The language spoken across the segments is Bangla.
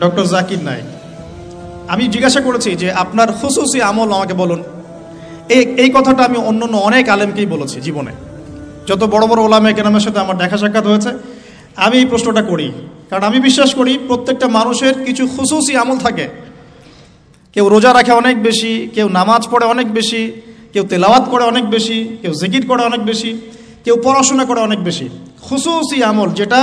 ডক্টর জাকির নায়েক। আমি জিজ্ঞাসা করেছি যে আপনার খুসুসি আমল আমাকে বলুন। এই কথাটা আমি অন্য অনেক আলেমকেই বলেছি জীবনে, যত বড় বড় ওলামায়ে কেরামের সাথে আমার দেখা সাক্ষাৎ হয়েছে। আমি এই প্রশ্নটা করি কারণ আমি বিশ্বাস করি প্রত্যেকটা মানুষের কিছু খুসুসি আমল থাকে। কেউ রোজা রাখে অনেক বেশি, কেউ নামাজ পড়ে অনেক বেশি, কেউ তেলাওয়াত করে অনেক বেশি, কেউ জিকির করে অনেক বেশি, কেউ পড়াশোনা করে অনেক বেশি। খুসুসি আমল যেটা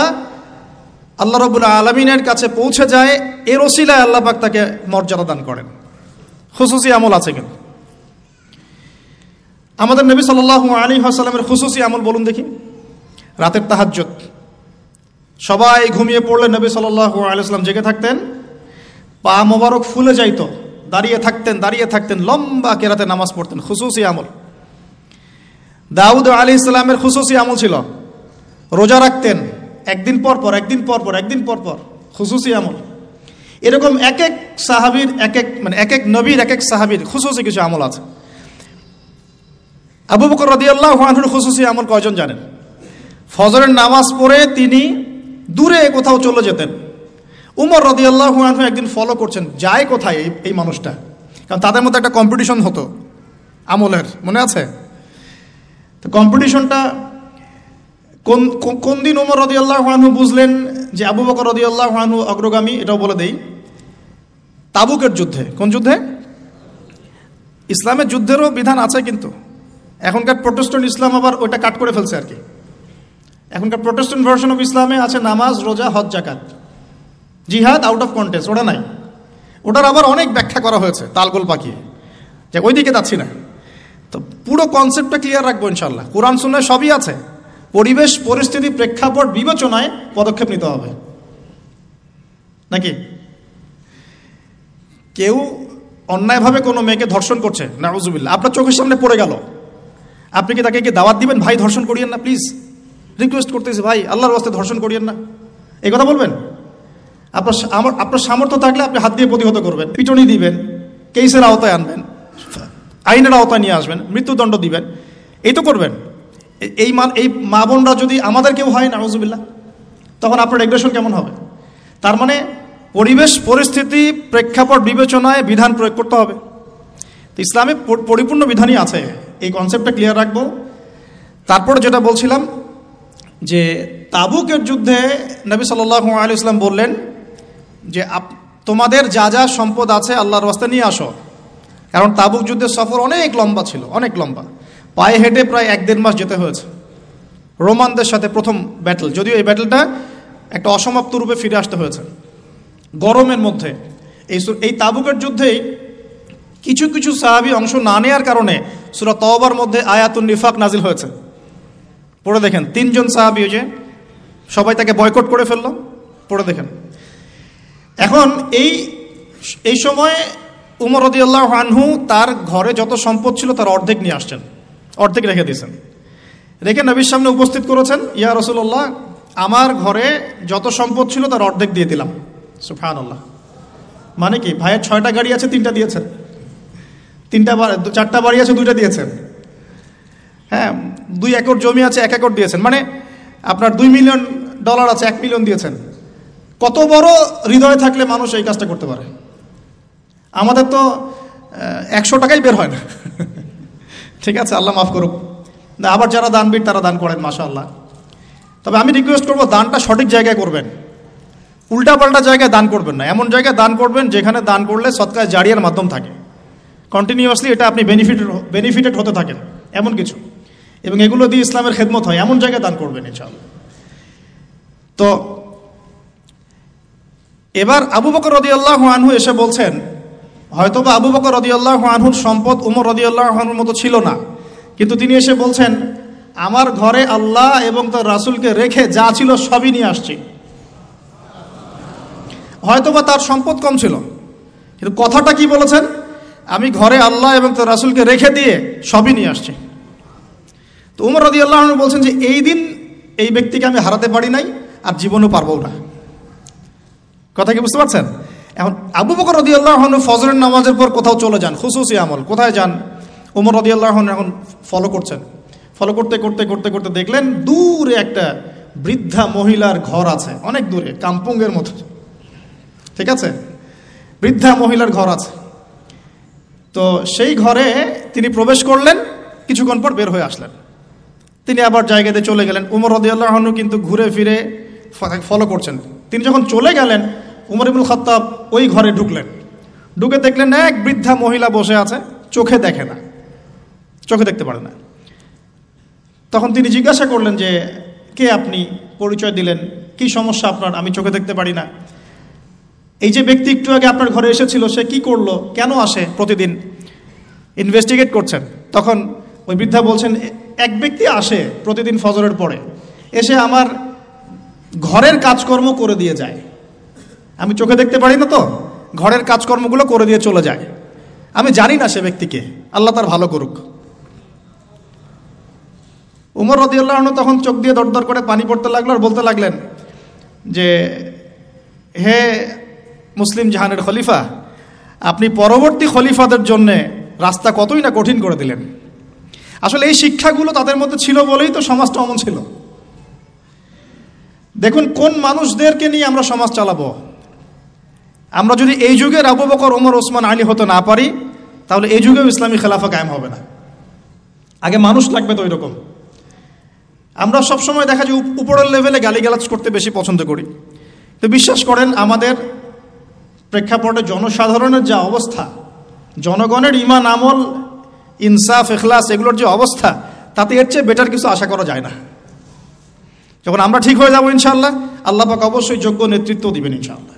আল্লাহ রাব্বুল আলামিনের কাছে পৌঁছে যায়, এর ওসিলায় আল্লাহ পাক তাকে মর্যাদা দান করেন। খুসুসি আমল আছে কিন্তু আমাদের নবী সাল্লাল্লাহু আলাইহি ওয়াসাল্লামের খুসুসি আমল বলুন দেখি। রাতের তাহাজ্জুদ, সবাই ঘুমিয়ে পড়লে নবী সাল্লাল্লাহু আলাইহি ওয়াসাল্লাম জেগে থাকতেন, পা মোবারক ফুলে যাইতো, দাঁড়িয়ে থাকতেন লম্বা কেরাতে নামাজ পড়তেন। খুসুসি আমল। দাউদ আলাইহিস সালামের খুসুসি আমল ছিল রোজা রাখতেন একদিন পর পর। খুসুসি আমল। এরকম এক এক সাহাবীর এক এক নবীর এক এক সাহাবীর খুসুসি কিছু আমল আছে। আবু বকর রাদিয়াল্লাহু আনহুর খুসুসি আমল কয়জন জানেন? ফজরের নামাজ পড়ে তিনি দূরে কোথাও চলে যেতেন। উমর রাদিয়াল্লাহু আনহু একদিন ফলো করছেন, যায় কোথায় এই মানুষটা, কারণ তাদের মধ্যে একটা কম্পিটিশন হতো আমলের, মনে আছে? তো কম্পিটিশনটা কোন দিন উমর রাদিয়াল্লাহু আনহু বুঝলেন যে আবু বকর রাদিয়াল্লাহু আনহু অগ্রগামী, এটাও বলে দেই। তাবুকের যুদ্ধে। কোন যুদ্ধে? ইসলামের যুদ্ধেরও বিধান আছে, কিন্তু এখনকার প্রোটেস্ট্যান্ট ইসলাম আবার ওইটা কাট করে ফেলছে আর কি। এখনকার প্রোটেস্ট্যান্ট ভার্সন অফ ইসলামে আছে নামাজ, রোজা, হজ, যাকাত। জিহাদ আউট অফ কন্টেক্সট, ওটা নাই। ওটার আবার অনেক ব্যাখ্যা করা হয়েছে তালগোল পাকিয়ে, যে ওইদিকে যাচ্ছি না। তো পুরো কনসেপ্টটা ক্লিয়ার রাখবো ইনশাল্লাহ। কোরআন সুন্নাহয় সবই আছে। পরিবেশ পরিস্থিতি প্রেক্ষাপট বিবেচনায় পদক্ষেপ নিতে হবে নাকি? কেউ অন্যায়ভাবে কোনো মেয়েকে ধর্ষণ করছে, নাউজুবিল্লাহ, আপনার চোখের সামনে পড়ে গেল, আপনি কি তাকে দাওয়াত দিবেন? ভাই ধর্ষণ করিয়েন না প্লিজ, রিকোয়েস্ট করতেছি ভাই, আল্লাহর ওয়াস্তে ধর্ষণ করিয়েন না, এই কথা বলবেন? আপনার সামর্থ্য থাকলে আপনি হাত দিয়ে প্রতিহত করবেন, পিটুনি দিবেন, কেসের আওতায় আনবেন, আইনের আওতায় নিয়ে আসবেন, মৃত্যুদণ্ড দিবেন, এই তো করবেন। এই মা বোনরা যদি আমাদের কেউ হয় নাউজুবিল্লাহ, তখন আপনার এগ্রেশন কেমন হবে? তার মানে পরিবেশ পরিস্থিতি প্রেক্ষাপট বিবেচনায় বিধান প্রয়োগ করতে হবে। তো ইসলামে পরিপূর্ণ বিধানই আছে, এই কনসেপ্টটা ক্লিয়ার রাখবো। তারপর যেটা বলছিলাম যে তাবুকের যুদ্ধে নবী সাল্লাল্লাহু আলাইহি ওয়াসাল্লাম বললেন যে তোমাদের যা যা সম্পদ আছে আল্লাহর রাস্তায় নিয়ে আসো, কারণ তাবুক যুদ্ধের সফর অনেক লম্বা ছিল, অনেক লম্বা। পায়ে হেঁটে প্রায় 1-1.5 মাস যেতে হয়েছে রোমানদের সাথে প্রথম ব্যাটল, যদিও এই ব্যাটলটা একটা অসমাপ্ত রূপে ফিরে আসতে হয়েছে গরমের মধ্যে। এই তাবুকের যুদ্ধেই কিছু কিছু সাহাবী অংশ না নেওয়ার কারণে সূরা তাওবার মধ্যে আয়াতুন নিফাক নাজিল হয়েছে। পড়ে দেখেন, 3 জন সাহাবী যে সবাই তাকে বয়কট করে ফেললো, পড়ে দেখেন। এখন এই সময় উমর রাদিয়াল্লাহু আনহু তার ঘরে যত সম্পদ ছিল তার অর্ধেক নিয়ে আসছেন, অর্ধেক রেখে দিয়েছেন, রেখে নবীর সামনে উপস্থিত করেছেন, ইয়া রাসূলুল্লাহ, আমার ঘরে যত সম্পদ ছিল তার অর্ধেক দিয়ে দিলাম। সুবহানাল্লাহ। মানে কি, ভাইয়ের 6টা গাড়ি আছে, 3টা দিয়েছেন, 4টা বাড়ি আছে, 2টা দিয়েছেন, হ্যাঁ, 2 একর জমি আছে, 1 একর দিয়েছেন, মানে আপনার $2 মিলিয়ন আছে, 1 মিলিয়ন দিয়েছেন। কত বড় হৃদয় থাকলে মানুষ এই কাজটা করতে পারে? আমাদের তো 100 টাকাই বের হয় না। ঠিক আছে, আল্লাহ মাফ করুক। আবার যারা দানবীর তারা দান করেন, মাশাআল্লাহ। তবে আমি রিকোয়েস্ট করবো দানটা সঠিক জায়গায় করবেন, উল্টাপাল্টা জায়গায় দান করবেন না। এমন জায়গায় দান করবেন যেখানে দান করলে সদকায়ে জারিয়ার মাধ্যম থাকে, কন্টিনিউয়াসলি এটা আপনি বেনিফিটেড হতে থাকেন এমন কিছু, এবং এগুলো দিয়ে ইসলামের খেদমত হয়, এমন জায়গায় দান করবেন ইনশাআল্লাহ। তো এবার আবু বকর রাদিয়াল্লাহু আনহু এসে বলছেন, হয়তোবা আবু বকর রাদিয়াল্লাহু আনহুর সম্পদ উমর রাদিয়াল্লাহু আনহুর মতো ছিল না, কিন্তু তিনি এসে বলছেন, আমার ঘরে আল্লাহ এবং তার রাসূলকে রেখে যা ছিল সবই নিয়ে আসছি। হয়তোবা তার সম্পদ কম ছিল, কিন্তু কথাটা কি বলেছেন? আমি ঘরে আল্লাহ এবং তার রাসূলকে রেখে দিয়ে সবই নিয়ে আসছি। তো উমর রাদিয়াল্লাহু আনহু বলছেন যে এই দিন এই ব্যক্তিকে আমি হারাতে পারি নাই, আর জীবনও পারবো না। কথা কি বুঝতে পারছেন? এখন আবু বকর রাদিয়াল্লাহু আনহু ফজরের নামাজের পর কোথাও চলে যান, খুসুসি আমল। কোথায় যান? উমর রাদিয়াল্লাহু আনহু এখন ফলো করছেন। ফলো করতে করতে করতে করতে দেখলেন দূরে একটা বৃদ্ধা মহিলার ঘর আছে, অনেক দূরে, কাম্পুঙ্গের মতো। ঠিক আছে, বৃদ্ধা মহিলার ঘর আছে। তো সেই ঘরে তিনি প্রবেশ করলেন, কিছুক্ষণ পর বের হয়ে আসলেন। তিনি আবার জায়গাতে চলে গেলেন। উমর রাদিয়াল্লাহু আনহু কিন্তু ঘুরে ফিরে ফলো করছেন। তিনি যখন চলে গেলেন, উমর ইবনুল খাত্তাব ওই ঘরে ঢুকলেন। ঢুকে দেখলেন এক বৃদ্ধা মহিলা বসে আছে, চোখে দেখে না, চোখে দেখতে পারে না। তখন তিনি জিজ্ঞাসা করলেন যে কে আপনি, পরিচয় দিলেন, কি সমস্যা আপনার, আমি চোখে দেখতে পারি না। এই যে ব্যক্তি একটু আগে আপনার ঘরে এসেছিল সে কি করলো, কেন আসে প্রতিদিন, ইনভেস্টিগেট করছেন। তখন ওই বৃদ্ধা বলছেন এক ব্যক্তি আসে প্রতিদিন ফজরের পরে, এসে আমার ঘরের কাজকর্ম করে দিয়ে যায়। আমি চোখে দেখতে পারি না, তো ঘরের কাজকর্মগুলো করে দিয়ে চলে যায়। আমি জানি না সে ব্যক্তিকে, আল্লাহ তার ভালো করুক। উমর রাদিয়াল্লাহু আনহু তখন চোখ দিয়ে দরদর করে পানি পড়তে লাগলো আর বলতে লাগলেন যে হে মুসলিম জাহানের খলিফা, আপনি পরবর্তী খলিফাদের জন্য রাস্তা কতই না কঠিন করে দিলেন। আসলে এই শিক্ষাগুলো তাদের মধ্যে ছিল বলেই তো সমাজটা অমন ছিল। দেখুন কোন মানুষদেরকে নিয়ে আমরা সমাজ চালাবো। আমরা যদি এই যুগের আবু বকর, ওমর, ওসমান, আলী হতে না পারি, তাহলে এই যুগেও ইসলামী খেলাফা কায়েম হবে না। আগে মানুষ লাগবে তো ওই রকম। আমরা সবসময় দেখা যায় উপরের লেভেলে গালিগালাজ করতে বেশি পছন্দ করি। তো বিশ্বাস করেন আমাদের প্রেক্ষাপটে জনসাধারণের যা অবস্থা, জনগণের ঈমান, আমল, ইনসাফ, ইখলাস এগুলোর যে অবস্থা, তাতে এর চেয়ে বেটার কিছু আশা করা যায় না। যখন আমরা ঠিক হয়ে যাবো ইনশাআল্লাহ, আল্লাহ পাক অবশ্যই যোগ্য নেতৃত্ব দিবেন ইনশাআল্লাহ,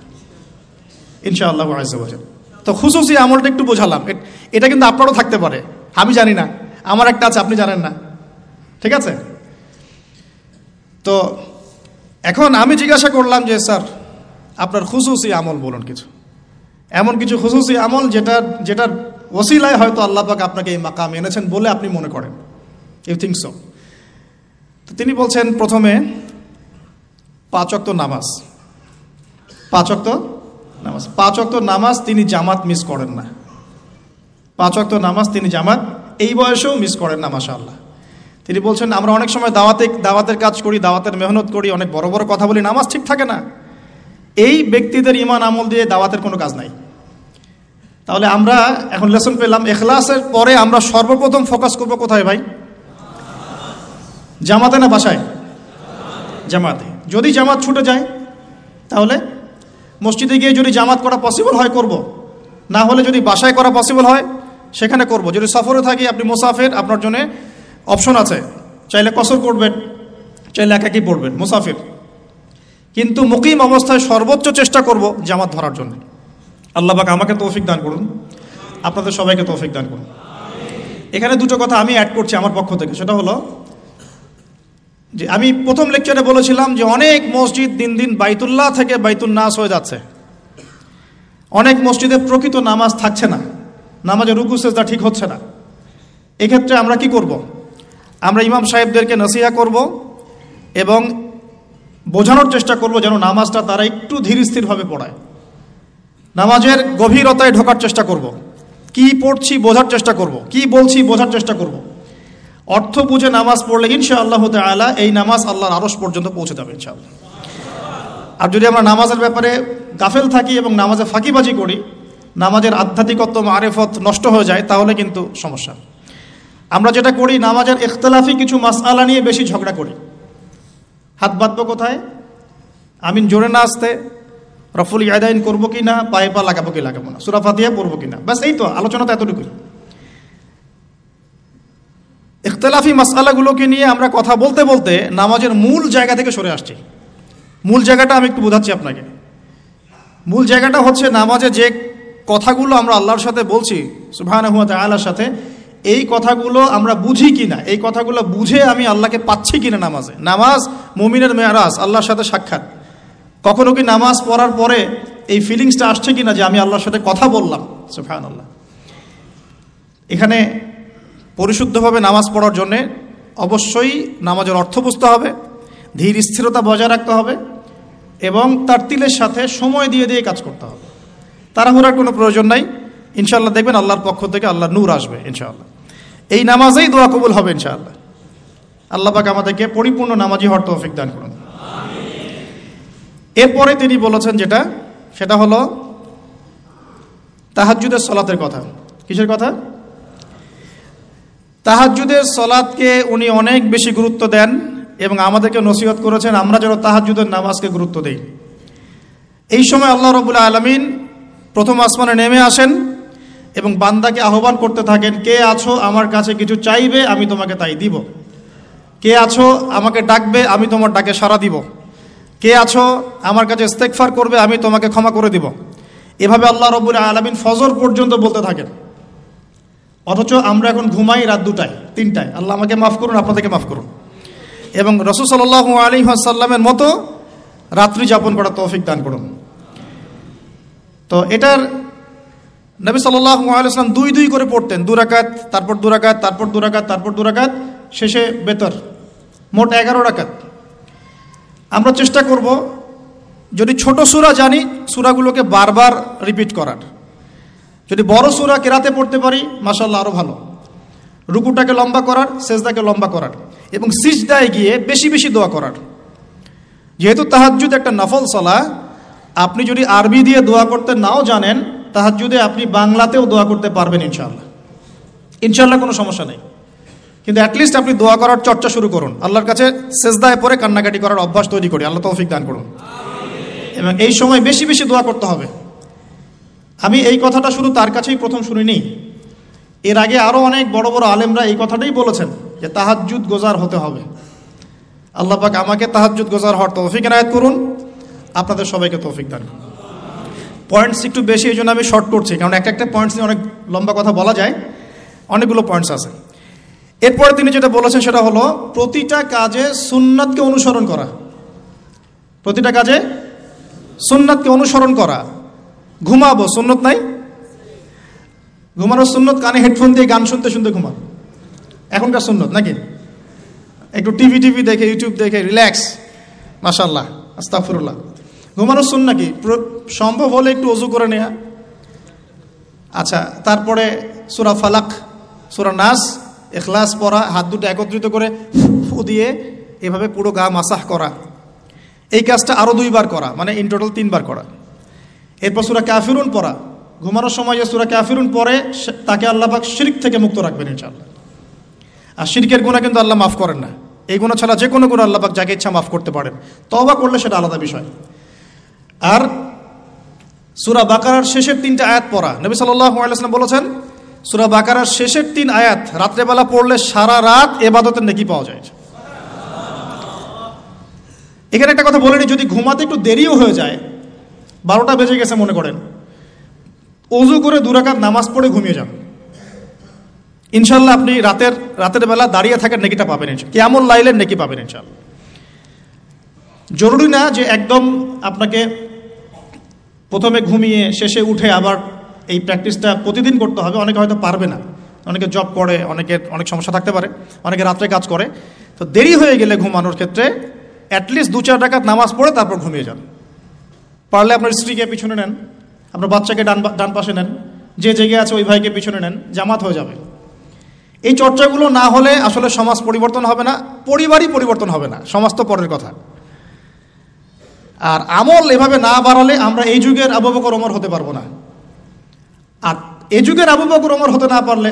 ইনশাআল্লাহ আযজা ওয়া জাল্লা। তো খুশুসি আমলটা একটু বোঝালাম, এটা কিন্তু আপনারও থাকতে পারে, আমি জানি না, আমার একটা আছে, আপনি জানেন না, ঠিক আছে। তো এখন আমি জিজ্ঞাসা করলাম যে স্যার আপনার খুশুসি আমল বলুন, কিছু এমন কিছু খুশুসি আমল যেটার ওসিলায় হয়তো আল্লাহ পাক আপনাকে এই মাকাম এনেছেন বলে আপনি মনে করেন, ইউ থিঙ্ক সো। তো তিনি বলছেন প্রথমে 5 ওয়াক্ত নামাজ, 5 ওয়াক্ত নামাজ, 5 ওয়াক্ত নামাজ তিনি জামাত মিস করেন না। 5 ওয়াক্ত নামাজ তিনি জামাত এই বয়সেও মিস করেন না, মাশাআল্লাহ। তিনি বলছেন আমরা অনেক সময় দাওয়াতের কাজ করি, দাওয়াতের মেহনত করি, অনেক বড় বড় কথা বলি, নামাজ ঠিক থাকে না। এই ব্যক্তিদের ঈমান আমল দিয়ে দাওয়াতের কোনো কাজ নাই। তাহলে আমরা এখন লেসন পেলাম, ইখলাসের পরে আমরা সর্বপ্রথম ফোকাস করব কোথায় ভাই? জামাতে না বাসায়? জামাতে। যদি জামাত ছুটে যায় তাহলে মসজিদে গিয়ে যদি জামাত করা পসিবল হয় করব, না হলে যদি বাসায় করা পসিবল হয় সেখানে করব। যদি সফরে থাকি, আপনি মুসাফির, আপনার জন্য অপশন আছে, চাইলে কসর করবেন, চাইলে একাকি পড়বেন, মুসাফির। কিন্তু মুকিম অবস্থায় সর্বোচ্চ চেষ্টা করব জামাত ধরার জন্য। আল্লাহ পাক আমাকে তৌফিক দান করুন, আপনাদের সবাইকে তৌফিক দান করুন। এখানে দুটো কথা আমি অ্যাড করছি আমার পক্ষ থেকে, সেটা হলো যে আমি প্রথম লেকচারে বলেছিলাম যে অনেক মসজিদ দিন দিন বাইতুল্লাহ থেকে বাইতুন নাস হয়ে যাচ্ছে। অনেক মসজিদে প্রকৃত নামাজ থাকছে না, নামাজের রুকু সেজদা ঠিক হচ্ছে না। এক্ষেত্রে আমরা কি করব? আমরা ইমাম সাহেবদেরকে নসিহা করব এবং বোঝানোর চেষ্টা করব যেন নামাজটা তারা একটু ধীর স্থিরভাবে পড়ায়। নামাজের গভীরতায় ঢোকার চেষ্টা করব, কি পড়ছি বোঝার চেষ্টা করব, কি বলছি বোঝার চেষ্টা করব। অর্থ বুঝে নামাজ পড়লে ইনশাআল্লাহ তাআলা এই নামাজ আল্লাহর আরশ পর্যন্ত পৌঁছে যাবে ইনশাআল্লাহ। আর যদি আমরা নামাজের ব্যাপারে গাফেল থাকি এবং নামাজে ফাঁকিবাজি করি, নামাজের আধ্যাত্মিকত্ব, মারিফত নষ্ট হয়ে যায়, তাহলে কিন্তু সমস্যা। আমরা যেটা করি, নামাজের ইখতিলাফি কিছু মাসআলা নিয়ে বেশি ঝগড়া করি। হাত বাঁধবো কোথায়, আমিন জোরে না আসতে, রফুল ইয়াদাইন করবো কি না, পায়ে পা লাগাবো কি লাগাবো না, সূরা ফাতিহা পড়বো কি না, ব্যাস এই তো আলোচনা তো এতটুকুই। ইখতিলাফি মাসআলাগুলোকে নিয়ে আমরা কথা বলতে বলতে নামাজের মূল জায়গা থেকে সরে আসছি। মূল জায়গাটা আমি একটু বোঝাচ্ছি আপনাকে। মূল জায়গাটা হচ্ছে নামাজে যে কথাগুলো আমরা আল্লাহর সাথে বলছি, সুবহানাহু ওয়া তাআলার সাথে, এই কথাগুলো আমরা বুঝি কিনা, এই কথাগুলো বুঝে আমি আল্লাহকে পাচ্ছি কিনা নামাজে। নামাজ মুমিনের মেরাজ, আল্লাহর সাথে সাক্ষাৎ। কখনো কি নামাজ পড়ার পরে এই ফিলিংসটা আসছে কিনা যে আমি আল্লাহর সাথে কথা বললাম? সুবহানাল্লাহ। এখানে পরিশুদ্ধভাবে নামাজ পড়ার জন্যে অবশ্যই নামাজের অর্থ বুঝতে হবে, ধীর স্থিরতা বজায় রাখতে হবে এবং তার তিলের সাথে সময় দিয়ে দিয়ে কাজ করতে হবে। তাড়াহুড়ার কোনো প্রয়োজন নাই। ইনশাআল্লাহ দেখবেন আল্লাহর পক্ষ থেকে আল্লাহর নূর আসবে ইনশাআল্লাহ। এই নামাজেই দোয়া কবুল হবে ইনশাআল্লাহ। আল্লাহ পাক আমাদেরকে পরিপূর্ণ নামাজি হওয়ার তৌফিক দান করুন। এরপরে তিনি বলেছেন যেটা সেটা হলো তাহাজ্জুদের সলাতের কথা। কিসের কথা? তাহাজ্জুদের সলাতকে উনি অনেক বেশি গুরুত্ব দেন এবং আমাদেরকে নসিহত করেছেন আমরা যেন তাহাজ্জুদের নামাজকে গুরুত্ব দেই। এই সময় আল্লাহ রাব্বুল আলামিন প্রথম আসমানে নেমে আসেন এবং বান্দাকে আহ্বান করতে থাকেন, কে আছো আমার কাছে কিছু চাইবে, আমি তোমাকে তাই দিব। কে আছো আমাকে ডাকবে, আমি তোমার ডাকে সাড়া দিব। কে আছো আমার কাছে ইস্তেগফার করবে, আমি তোমাকে ক্ষমা করে দিব। এভাবে আল্লাহ রাব্বুল আলামিন ফজর পর্যন্ত বলতে থাকেন। অথচ আমরা এখন ঘুমাই রাত 2টায় 3টায়। আল্লাহ আমাকে মাফ করুন, আপনাদেরকে মাফ করুন। এবং রাসূল সাল্লাল্লাহু আলাইহি ওয়াসাল্লামের মতো রাত্রি যাপন করার তৌফিক দান করুন। তো এটার নবী সাল্লাল্লাহু আলাইহি ওয়াসাল্লাম 2 করে পড়তেন, 2 রাকাত, তারপর 2 রাকাত, তারপর 2 রাকাত, তারপর 2 রাকাত, শেষে বেতর, মোট 11 রাকাত। আমরা চেষ্টা করব যদি ছোট সূরা জানি সূরাগুলোকে বারবার রিপিট করার। যদি বড় সূরা কেরাতে পড়তে পারি মাশাআল্লাহ আরো ভালো। রুকুটাকে লম্বা করার, সেজদাকে লম্বা করার এবং সিজদায় গিয়ে বেশি বেশি দোয়া করার। যেহেতু তাহাজ্জুদ একটা নফল সালাহ, আপনি যদি আরবি দিয়ে দোয়া করতে নাও জানেন, তাহাজ্জুদে আপনি বাংলাতেও দোয়া করতে পারবেন ইনশাআল্লাহ। ইনশাআল্লাহ কোনো সমস্যা নেই। কিন্তু অ্যাটলিস্ট আপনি দোয়া করার চর্চা শুরু করুন। আল্লাহর কাছে সেজদায় পড়ে কান্নাকাটি করার অভ্যাস তৈরি করি। আল্লাহ তৌফিক দান করুন। এবং এই সময় বেশি বেশি দোয়া করতে হবে। আমি এই কথাটা শুধু তার কাছেই প্রথম শুনিনি, এর আগে আরও অনেক বড় বড় আলেমরা এই কথাটাই বলেছেন যে তাহাজ্জুদ গোজার হতে হবে। আল্লাহ পাক আমাকে তাহাজ্জুদ গোজার হওয়ার তৌফিক এনায়েত করুন, আপনাদের সবাইকে তৌফিক দান করুন। পয়েন্টস একটু বেশি, এই জন্য আমি শর্ট করছি, কারণ একটা পয়েন্টস নিয়ে অনেক লম্বা কথা বলা যায়, অনেকগুলো পয়েন্টস আছে। এরপরে তিনি যেটা বলেছেন সেটা হলো প্রতিটা কাজে সুন্নাতকে অনুসরণ করা। প্রতিটা কাজে সুন্নাতকে অনুসরণ করা। ঘুমাবো, সুন্নত নাই? ঘুমানোর সুন্নত কানে হেডফোন দিয়ে গান শুনতে শুনতে ঘুমাবো, এখনকার সুন্নত নাকি? একটু টিভি দেখে, ইউটিউব দেখে রিল্যাক্স, মাশাআল্লাহ, আস্তাগফিরুল্লাহ। ঘুমানোর সুন্নাহ কি? সম্ভব হলে একটু ওযু করে নেয়া। আচ্ছা, তারপরে সূরা ফালাক, সূরা নাস, ইখলাস পড়া, হাত দুটো একত্রিত করে ফু দিয়ে এভাবে পুরো গা মাসাহ করা। এই কাজটা আরও 2 বার করা, মানে ইন টোটাল 3 বার করা। এরপর সূরা কাফিরুন পড়া। ঘুমানোর সময় যে সূরা কাফিরুন পড়ে তাকে আল্লাহ পাক শিরক থেকে মুক্ত রাখবেন ইনশাআল্লাহ। আর শিরকের গুনাহ কিন্তু আল্লাহ মাফ করেন না। এই গুনাহ ছাড়া যে কোনো গুনাহ আল্লাহ পাক যাকে ইচ্ছা মাফ করতে পারেন, তওবা করলে সেটা আলাদা বিষয়। আর সূরা বাকারার শেষের 3টা আয়াত পড়া। নবী সাল্লাল্লাহু আলাইহি ওয়াসাল্লাম বলেছেন সূরা বাকারার শেষের 3 আয়াত রাত্রেবেলা পড়লে সারা রাত ইবাদতের নেকি পাওয়া যায়। এখানে একটা কথা বলে নিই, যদি ঘুমাতে একটু দেরিও হয়ে যায়, 12টা বেজে গেছে মনে করেন, ওযু করে 2 রাকাত নামাজ পড়ে ঘুমিয়ে যান, ইনশাআল্লাহ আপনি রাতের বেলা দাঁড়িয়ে থাকার নেকিটা পাবেন, কিয়ামুল লাইলের নেকি পাবেন ইনশাআল্লাহ। জরুরি না যে একদম আপনাকে প্রথমে ঘুমিয়ে শেষে উঠে আবার এই প্র্যাকটিসটা প্রতিদিন করতে হবে। অনেকে হয়তো পারবে না, অনেকে জব করে, অনেকের অনেক সমস্যা থাকতে পারে, অনেকে রাত্রে কাজ করে। তো দেরি হয়ে গেলে ঘুমানোর ক্ষেত্রে অ্যাটলিস্ট 2-4 রাকাত নামাজ পড়ে তারপর ঘুমিয়ে যান। পারলে আপনার স্ত্রীকে পিছনে নেন, আপনার বাচ্চাকে ডান পাশে নেন, যে জেগে আছে ওই ভাইকে পিছনে নেন, জামাত হয়ে যাবে। এই চর্চাগুলো না হলে আসলে সমাজ পরিবর্তন হবে না, পরিবারই পরিবর্তন হবে না, সমাজ তো পরের কথা। আর আমল এভাবে না বাড়ালে আমরা এই যুগের আবু বকর ওমর হতে পারবো না। আর এই যুগের আবু বকর ওমর হতে না পারলে